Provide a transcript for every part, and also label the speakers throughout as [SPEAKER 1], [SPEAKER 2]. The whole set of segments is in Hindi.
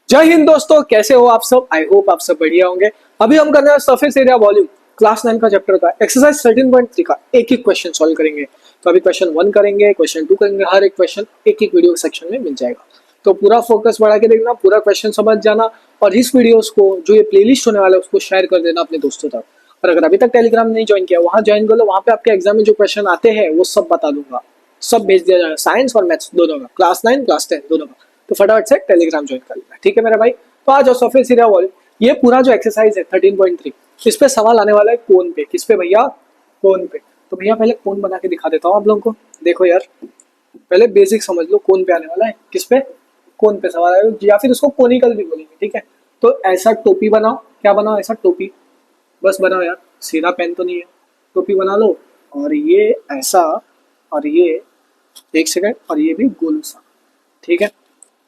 [SPEAKER 1] जय हिंद दोस्तों, कैसे हो आप सब। आई होप आप सब बढ़िया होंगे। अभी हम कर रहे हैं सरफेस एरिया वॉल्यूम क्लास 9 का चैप्टर का एक्सरसाइज 13.3 का एक एक क्वेश्चन सॉल्व करेंगे। तो अभी क्वेश्चन 1 करेंगे, क्वेश्चन 2 करेंगे। हर एक क्वेश्चन एक एक वीडियो सेक्शन में मिल जाएगा। तो पूरा फोकस बढ़ा के देखना, पूरा क्वेश्चन समझ जाना। और इस वीडियोस को जो ये प्लेलिस्ट होने वाला है उसको शेयर कर देना अपने दोस्तों तक। और अगर अभी तक टेलीग्राम नहीं ज्वाइन किया, वहां ज्वाइन कर लो। वहां पे आपके एग्जाम में जो क्वेश्चन आते हैं वो सब बता दूंगा, सब भेज दिया जाएगा। साइंस और मैथ्स दोनों का, क्लास 9 क्लास 10 दोनों का। तो फटाफट से टेलीग्राम ज्वाइन कर लेना, ठीक है मेरा भाई। तो आ जाओ सरफेस एरिया वॉल्यूम। ये पूरा जो एक्सरसाइज है 13.3, इस पे सवाल आने वाला है कोन पे। किस पे भैया? कोन पे। तो भैया पहले कोन बना के दिखा देता हूँ आप लोगों को। देखो यार, पहले बेसिक समझ लो। कोन पे आने वाला है, किस पे? कोन पे सवाल आएगा, या फिर उसको कोनिकल भी बोलेंगे, ठीक है। तो ऐसा टोपी बनाओ। क्या बनाओ? ऐसा टोपी बस बनाओ यार, सीधा पेन तो नहीं है। टोपी बना लो। और ये ऐसा, और ये, एक सेकंड, और ये भी गोल सा, ठीक है।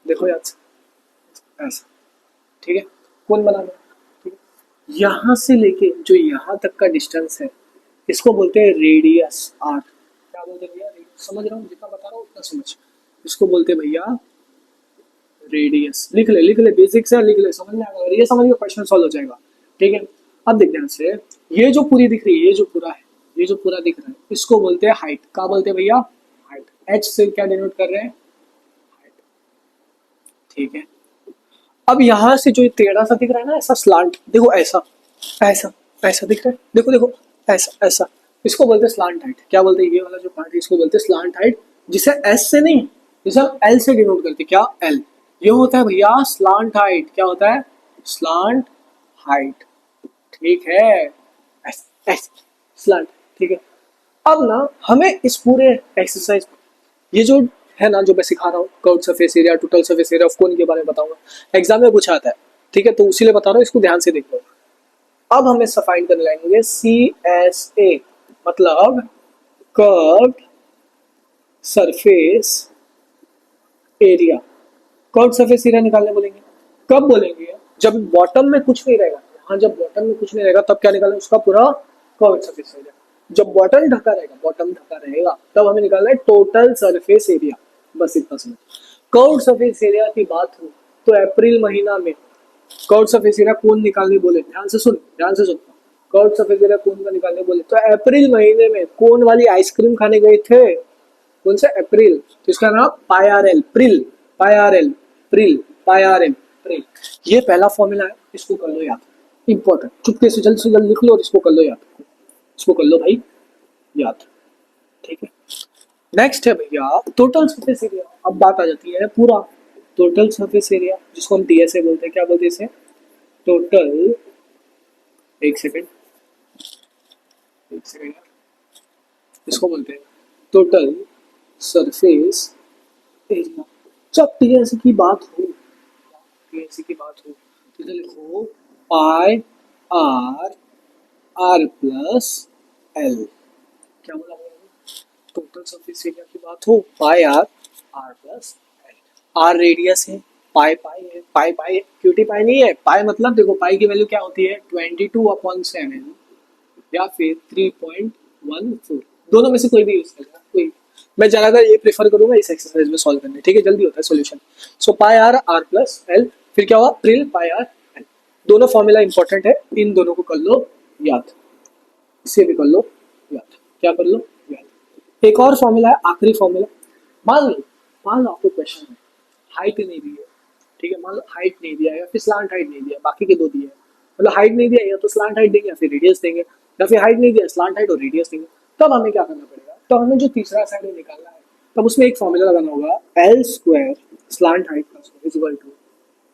[SPEAKER 1] देखो यार, ऐसा, ठीक है। कौन बना लो, ठीक है। यहाँ से लेके जो यहाँ तक का डिस्टेंस है, इसको बोलते हैं रेडियस आर। क्या बोलते हैं भैया? समझ रहा हूँ, जितना बता रहा हूँ उतना समझ। इसको बोलते हैं भैया रेडियस। लिख ले, लिख ले, बेसिक से लिख ले, समझ में आएगा। अगर ये समझ के क्वेश्चन सॉल्व हो जाएगा, ठीक है। अब देखते हैं से, ये जो पूरी दिख रही है, ये जो पूरा है, ये जो पूरा दिख रहा है, इसको बोलते हैं हाइट। क्या बोलते हैं भैया? हाइट। एच से क्या डिनोट कर रहे हैं? हाइट, ठीक है। अब यहाँ से जो ये टेढ़ा सा दिख रहा है ना, ऐसा स्लांट, देखो ऐसा, ऐसा, ऐसा दिख रहा है, देखो देखो, ऐसा ऐसा। इसको बोलते हैं स्लांट हाइट। क्या बोलते हैं? ये वाला जो पार्ट है इसको बोलते हैं स्लांट हाइट, जिसे एस से नहीं, जिसे हम एल से डिनोट करते हैं। क्या? एल। ये होता है भैया स्लांट हाइट। क्या होता है? स्लांट हाइट, ठीक है। एस एस, स्लांट, ठीक है। अब ना हमें इस पूरे एक्सरसाइज, ये जो है ना, जो मैं सिखा रहा हूँ, curve surface area, total surface area of cone के बारे में बताऊंगा। एग्जाम में पूछा आता है, ठीक है। तो उसीलिए बता रहा हूँ, इसको ध्यान से देख लो। अब हमें सफाइन करने लगेंगे सी एस ए, मतलब curve surface area. Curve surface area निकालने बोलेंगे। कब बोलेंगे? जब बॉटम में कुछ नहीं रहेगा। हाँ, जब बॉटम में कुछ नहीं रहेगा तब क्या निकालना? उसका पूरा कर्व सरफेस एरिया। जब बॉटम ढका रहेगा, बॉटम ढका रहेगा, तब हमें निकालना है टोटल सरफेस एरिया। बस इतना समझ। कर्व सरफेस एरिया की बात हो तो अप्रैल महीना में कर्व सरफेस एरिया कौन निकालने बोले? ध्यान से सुन, ध्यान से सुन। कर्व सरफेस एरिया कौन का निकालने बोले तो अप्रैल महीने में कौन वाली आइसक्रीम खाने गए थे? कौन सा? अप्रैल। तो इसका नाम पाई r L, Pril. Pi r L, Pril, pi r L, Pril. ये पहला फॉर्मूला है, इसको कर लो याद। इंपॉर्टेंट, चुपके से जल्द लिख लो और इसको कर लो याद। इसको कर लो भाई याद, ठीक है। नेक्स्ट है भैया टोटल सरफेस एरिया। अब बात आ जाती है पूरा टोटल सरफेस एरिया, जिसको हम टीएसए बोलते हैं। क्या बोलते हैं इसे? टोटल, एक सेकेंड, एक सेकेंड, इसको बोलते हैं टोटल सरफेस एरिया। जब टीएसए की बात हो, टीएसए की बात हो तो इधर लिखो pi are, are plus L. क्या बोला मैंने? टोटल सरफेस एरिया की बात हो, pi are, are plus L. R radius है, पाई पाई है, पाई पाई है, क्यूटी पाई नहीं है। पाई मतलब देखो, पाई की वैल्यू क्या होती है? 22/7 या फिर 3.14। दोनों में से कोई भी यूज करना, कोई। मैं ज्यादातर ये प्रेफर करूंगा इस एक्सरसाइज में सॉल्व करने, ठीक है। जल्दी होता है solution. So pi are, are plus l, फिर क्या हुआ? प्रिल पाई आर एल। दोनों फॉर्मूला इंपॉर्टेंट है, इन दोनों को कर लो याद। इसे भी कर लो याद। क्या कर लो? याद। एक और फॉर्मूला है, आखिरी फॉर्मूला। मान लो, मान लो आपको क्वेश्चन में हाइट नहीं दी है, ठीक है। मान लो हाइट नहीं दिया है, या फिर स्लांट हाइट नहीं दिया, बाकी के दो दिए हैं। मतलब हाइट नहीं दिया, या तो स्लांट हाइट देंगे या फिर रेडियस देंगे, या फिर हाइट नहीं दिया, स्लांट हाइट और रेडियस देंगे। तब हमें क्या करना पड़ेगा? तो हमें जो तीसरा साइड निकालना है, तब उसमें एक फॉर्मूला लगाना होगा, एल स्क्वायर स्लांट हाइट का square is equal to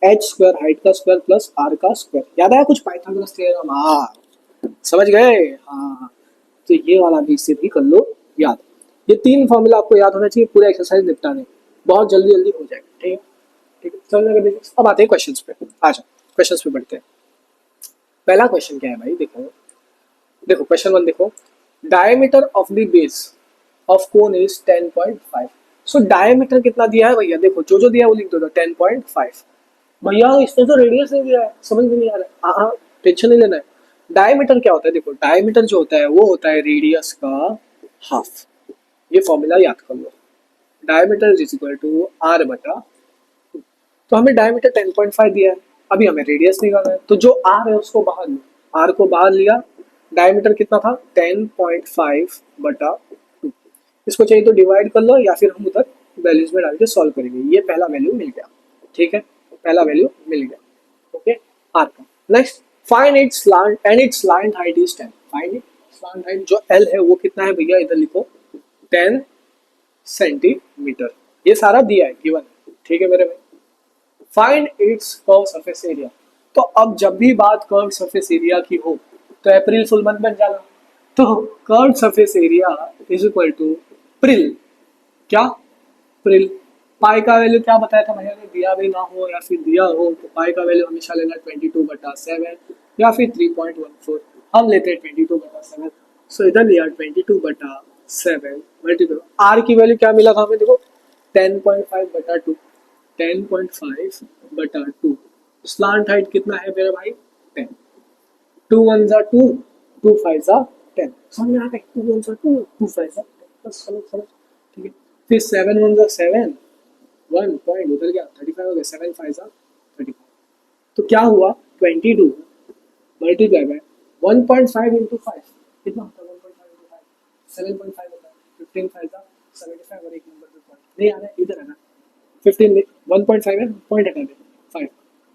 [SPEAKER 1] h square height का स्क्वायर प्लस आर का स्क्वायर। याद आया कुछ पाइथागोरस थ्योरम? हाँ, समझ गए? हाँ। तो ये वाला भी, इसे भी कर लो याद। ये तीन फॉर्मूला आपको याद होना चाहिए पूरे एक्सरसाइज निपटाने, बहुत जल्दी जल्दी हो जाएगा, ठीक है। ठीक है, चलो अब आते हैं क्वेश्चंस पे। आ जाओ क्वेश्चंस पे बढ़ते हैं। पहला क्वेश्चन क्या है भाई? देखो, देखो क्वेश्चन 1 देखो। Diameter of the base of cone is 10.5। So diameter कितना दिया है भैया? देखो जो जो दिया है वो लिख दो, 10.5। भैया इसने तो रेडियस नहीं दिया है, समझ में नहीं आ रहा है। हाँ, टेंशन नहीं लेना है। डायमीटर क्या होता है? देखो डायमीटर जो होता है वो होता है रेडियस का हाफ। ये फॉर्मूला याद कर लो। Diameter is equal to R बटा। तो हमें डायमीटर 10.5 दिया है, अभी हमें रेडियस निकालना है, तो जो आर है उसको बाहर लो, आर को बाहर लिया, डायमीटर कितना था 10.5 बटा 2, इसको चाहिए तो डिवाइड कर लो या फिर हम उधर वैल्यूज में डाल के सॉल्व करेंगे। ये पहला वैल्यू मिल गया, ठीक है, पहला वैल्यू मिल गया, ओके आर का। Next find its slant and it's slant height is 10, find slant height जो एल है वो कितना है भैया, इधर लिखो 10 सेंटीमीटर, ये सारा दिया है गिवन है, ठीक है मेरे भाई। Find its curve surface area, तो अब जब भी बात कर्व सरफेस एरिया की हो तो अप्रैल फुल मंथ बन जाना, तो curve surface area is equal to प्रिल, क्या प्रिल। पाई का वैल्यू क्या बताया था भैया ने, दिया भी ना हो या फिर दिया हो तो पाई का वैल्यू हमेशा लेना 22/7 या फिर 3.14, हम लेते हैं 22/7, सो इधर लिया 22/7 मल्टीप्लाई, आर की वैल्यू क्या मिला था हमें, देखो 10.5/2, 10.5/2, स्लांट हाइट कितना है मेरे भाई 10, 2 1 जा 2, 2 5 जा 10, समझ में आ गया, 2 1 जा 2, 2 5 जा 10, बस समझ समझ, ठीक है। फिर 7 1 जा 7, 1 पॉइंट उधर गया 35 हो गया, 7 5 जा 35, तो क्या हुआ 22 मल्टीप्लाई बाय 1.5 इंटू 5 कितना होता है, 1.5 इंटू 5 7.5 होता है, 15 5 जा 75 और एक नंबर पे पॉइंट नहीं आ रहा है, इधर है ना 15 1.5 है, पॉइंट हटा दे 5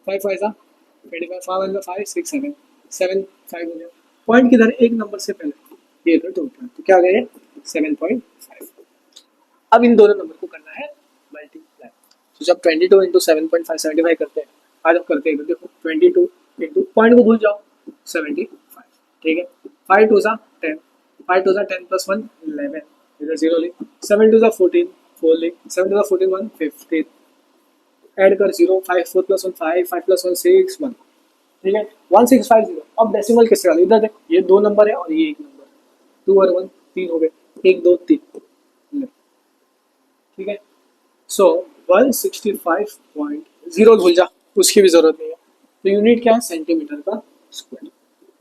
[SPEAKER 1] 5 5 जा 25, 5 1 5 6 7 7 5 हो गया, पॉइंट किधर एक नंबर से पहले ये इधर दो पॉइंट, तो क्या आ गया 7.5। अब इन दोनों नंबर को करना है मल्टीप्लाई, तो जब 22 इंटू 7.5 75 करते हैं, आज हम करते हैं देखो 22 इंटू पॉइंट को भूल जाओ 75, ठीक है, 5 2 जा 10, 5 2 जा 10 प्लस 1 11, इधर 0 लिख, 7 2 जा 14 4 लिख, 7 2 जा 14 1 15, ऐड कर 0 5 4 प्लस 1 5 5 प्लस 1 6 1, ठीक है 1650। अब डेसिमल किससे डाल, इधर देख ये दो नंबर है और ये एक नंबर है, 2 और 1 3 हो गए, 1 2 3, ठीक है, सो 165.0 भूल जा, उसकी भी जरूरत नहीं है, तो यूनिट क्या है सेंटीमीटर का स्क्वायर।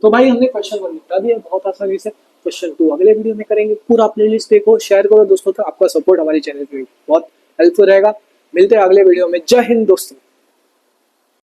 [SPEAKER 1] तो भाई हमने क्वेश्चन 1 निपटा दिया बहुत आसानी से, क्वेश्चन 2 अगले वीडियो में करेंगे। पूरा प्लेलिस्ट देखो, शेयर करो दोस्तों, तो आपका सपोर्ट हमारी चैनल पे बहुत हेल्पफुल रहेगा। मिलते हैं अगले वीडियो में, जय हिंद दोस्तों।